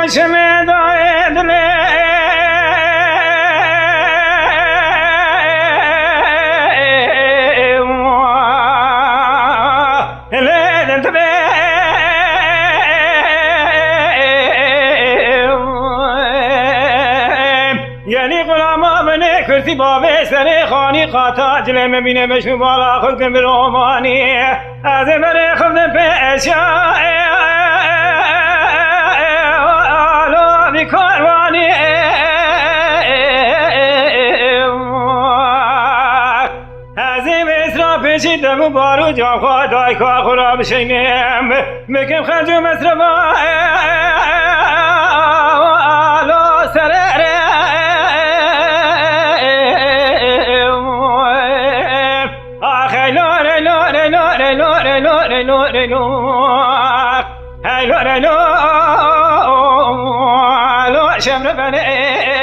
شمد دلی یعنی غلاما بنه کرسی بابه سر خانی قاطع جله مبینه بشو بالا خود کن برومانی از بره خود پیشا آلو بی کاروانی از این مصر پیشی دمو بارو جا خواه دای خواه خورا بشینیم بکم خرجو مصر با آلو سره شمر بني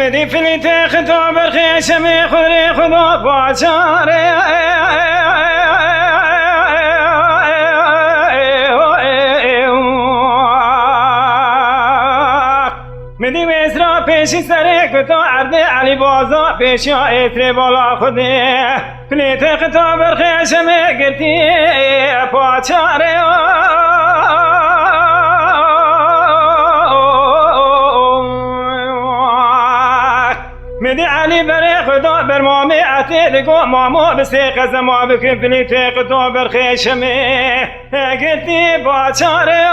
مدي فليت خطاب الخيشم خوري خذوا باشاري مدي مصر پیشی سر تو عرض علی بازا پیشی ایتر بالا خودی فليت خطاب الخيشم گرتی پاچاره مدي علي بري خدا برمامي عتيدقو مامو بسيق زما بكن فليتي قطو برخيشمي قلتي باچاري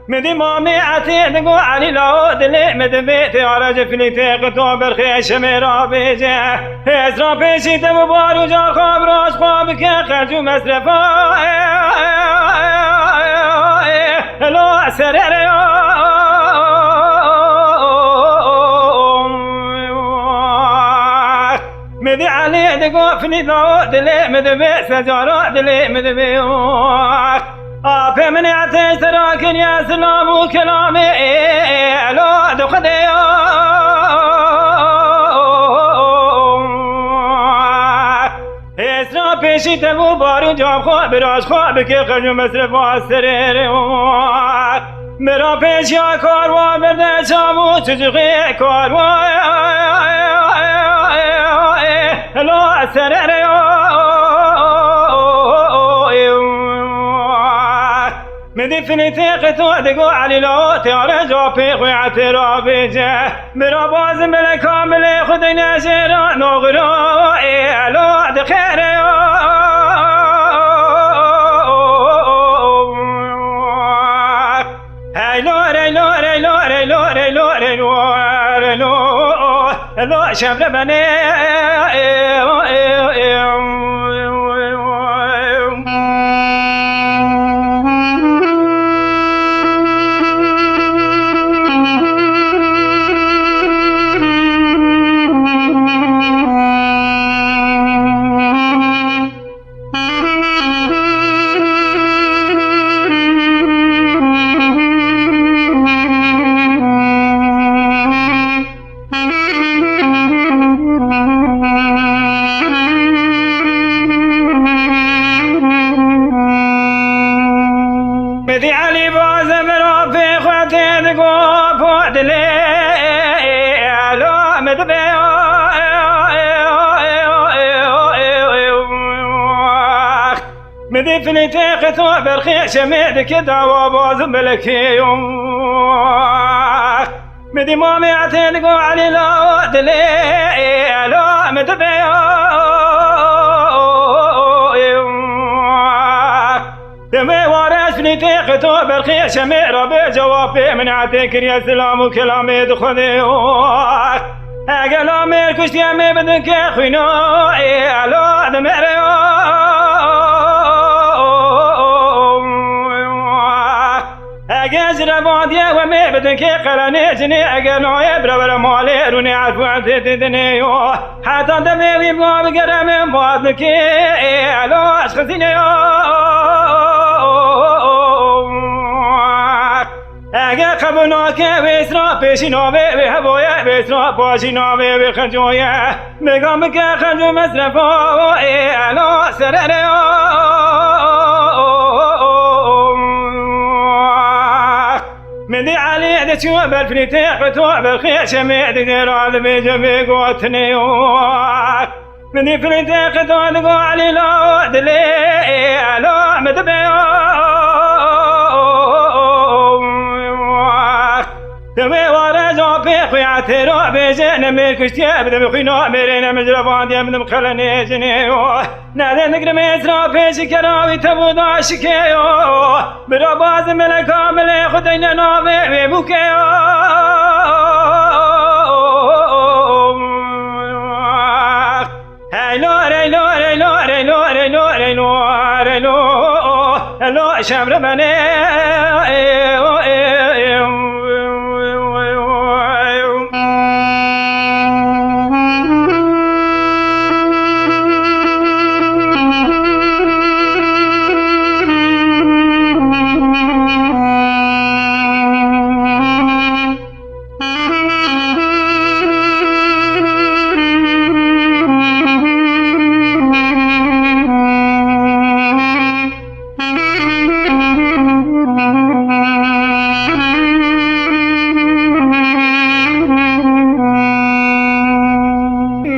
مدي مامي عتيدقو علي لاو دلي مدبيتي عرج فليتي قطو برخيشمي رابيجي ازرا بيشي تببارو جا خواب راش خوابك خرجو مصرفا هلو سرر مدي علي دقو فني دو دلي مدبي سجارة دلي مدبي آفي من يعطي سراكن يا سلام وكلامي هلو دخدي پیشی تبو بارو جاب خواه براش خواه بکی خرجو مصرف و سریر مرا پیش یا کاروا برده چامو چجوغی کاروا هلو سریر مدی فلیتی قطو دگو علی لا تیاره جا پی خویعت را بیجه مرا باز ملکا ملی خود نجرا نغرا هلو دخیره لو شمر بني مدي علي باز مرا في خواتي دقو فوق لي لو مدبي مدي فليتي قطو برخيش مدك دعوة باز ملكي مدي مامي عتي دقو علي لو دلي لو مدبي دمي وارش فليتي قطو برخيش ميرا بجوابي من عتيك يا سلام وكلامي دخلي اگلا مر کشتی همه بدن که خوینا الا دمره اگه زربادیه و می بدن که قرانه جنی اگه نوعه برابر مالی رونی عرفان تدنی حتی دمی ما بگرم باد که الا اشخصینه اگه قبونا که ویسرا پیشی نوه به هوایه ویسرا پاشی نوه به خجویه بگم که خجو مصرفا الا سرره مدي علي دشوا بالفريتيق بتوع بالخيش ميدي ديراد بيجي قوتني مدي فريتيق تقول علي لا دلي لا مدبي تبي ورا جوبي خياتي رو بيجي ميركشتي بدم خينا ميرينا مجربان دي بدم خلني جني نادي نقر ميسرا بيجي كراوي تبو داشكيو برا باز ملكا ملي خدينا نوبي بوكيو هلو شمر بني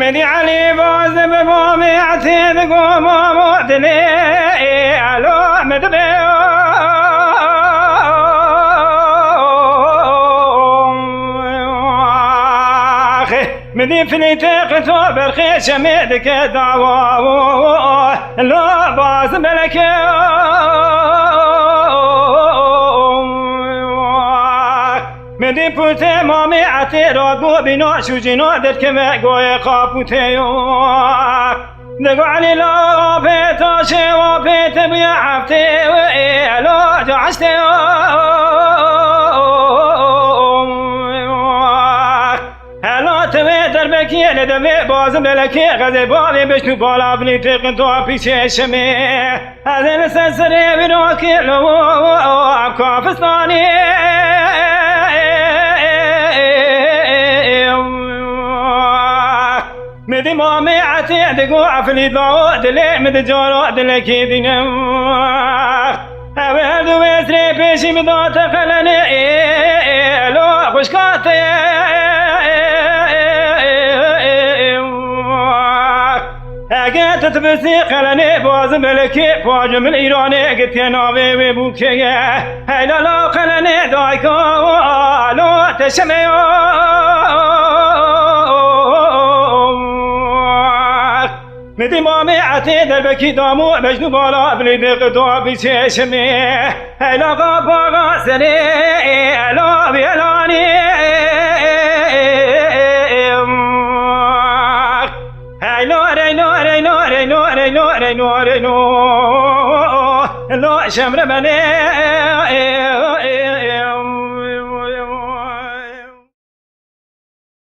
مدي علي باز بمامي عتيد قوم مودني علو مدبي مدي فليتك توبر خيش ميدك دعوة لا باز ملكي مدي پوته مامی عتی را گو بینا شوجینا در که مگوی خاپوته نگو علی لا پیتا شوا پیتا بیا عفته و ایلا جعشته هلا توی در بکی ندوی بازم بلکی غزه بالی بشتو بالا بلی تقن تو پیچه شمی از این سنسره بینا که لو کافستانی مدي مامي عتي دقو عفلي ضاو دلي مدي جورو دلي كيدينم أبهدو بسري بيشي مدو تخلني لو خشكاتي أجت تبسي خلني باز ملكي باجم الإيراني قلت يا ناوي بوكي هلا لا خلني دايكو لو تشميو مدي مامي عتي دربكي دامو مجنو بالا بلي دقدو بيشي شمي هلا غابا سني هلا بيلاني هلا رينو رينو رينو رينو رينو رينو لا شمر بني